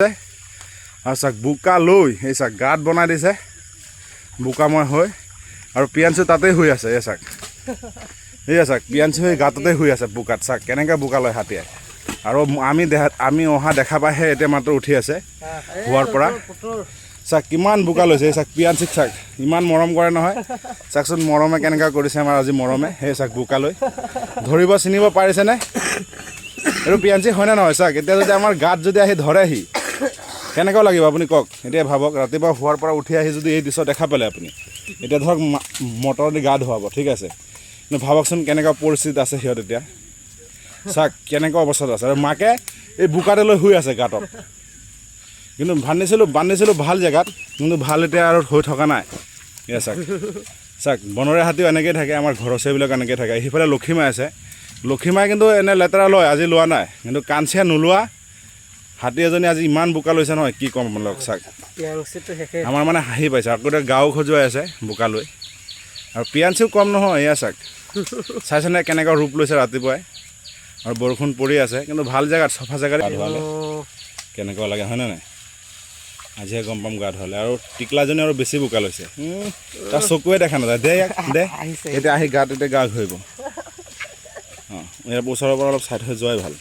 আৰু চাক বোকা লৈ এই চাক গাঁত বনাই দিছে বোকাময় হৈ আৰু পিয়াঞ্চু তাতেই শুই আছে এই চাক পিয়াঞ্চু সেই গাঁততে শুই আছে বোকাত চাক কেনেকৈ বোকা লয় হাতীয়ে আৰু আমি অহা দেখা পাইহে এতিয়া মাত্ৰ উঠি আছে হোৱাৰ পৰা চাক কিমান বোকা লৈছে এই চাক পিয়াঞ্চিক চাক ইমান মৰম কৰে নহয় চাকচোন মৰমে কেনেকৈ কৰিছে আমাৰ আজি মৰমে সেই চাক বোকা লৈ ধৰিব চিনিব পাৰিছেনে এইটো পিয়াঞ্চি হয়নে নহয় চাক এতিয়া যদি আমাৰ গাত যদি আহি ধৰেহি কেনেকুৱা লাগিব আপুনি কওক এতিয়া ভাবক ৰাতিপুৱা হোৱাৰ পৰা উঠি আহি যদি এই দৃশ্য দেখা পালে আপুনি এতিয়া ধৰক মটৰ দি গা ধুৱাব ঠিক আছে কিন্তু ভাবকচোন কেনেকুৱা পৰিস্থিতি আছে সিহঁত এতিয়া চাক কেনেকুৱা অৱস্থাত আছে আৰু মাকে এই বোকাতে লৈ শুই আছে গাঁতত কিন্তু বান্ধিছিলোঁ ভাল জেগাত কিন্তু ভাল এতিয়া আৰু হৈ থকা নাই এয়া চাক বনৰীয়া হাতীও এনেকৈ থাকে আমাৰ ঘৰচীয়াবিলাক এনেকৈ থাকে সিফালে লক্ষীমাই আছে লক্ষীমাই কিন্তু এনে লেতেৰা লয় আজি লোৱা নাই কিন্তু কাণচিয়া নোলোৱা হাতী এজনী আজি ইমান বোকা লৈছে নহয় কি ক'ম আপোনালোক চাক আমাৰ মানে হাঁহি পাইছে আকৌ এতিয়া গাও খজুৱাই আছে বোকা লৈ আৰু পিয়াঞ্চিও কম নহয় এয়া চাক চাইছেনে কেনেকুৱা ৰূপ লৈছে ৰাতিপুৱাই আৰু বৰষুণ পৰি আছে কিন্তু ভাল জেগাত চফা জেগাত গা ধুৱালে কেনেকুৱা লাগে হয়নে নাই আজিহে গম পাম গা ধুৱালে আৰু টিকলাজনী আৰু বেছি বোকা লৈছে তাৰ চকুৱে দেখা নাযায় দে এতিয়া আহি গাত এতিয়া গা ধুৱাব অঁ ইয়াৰ ওচৰৰ পৰা অলপ চাই থৈ যোৱাই ভাল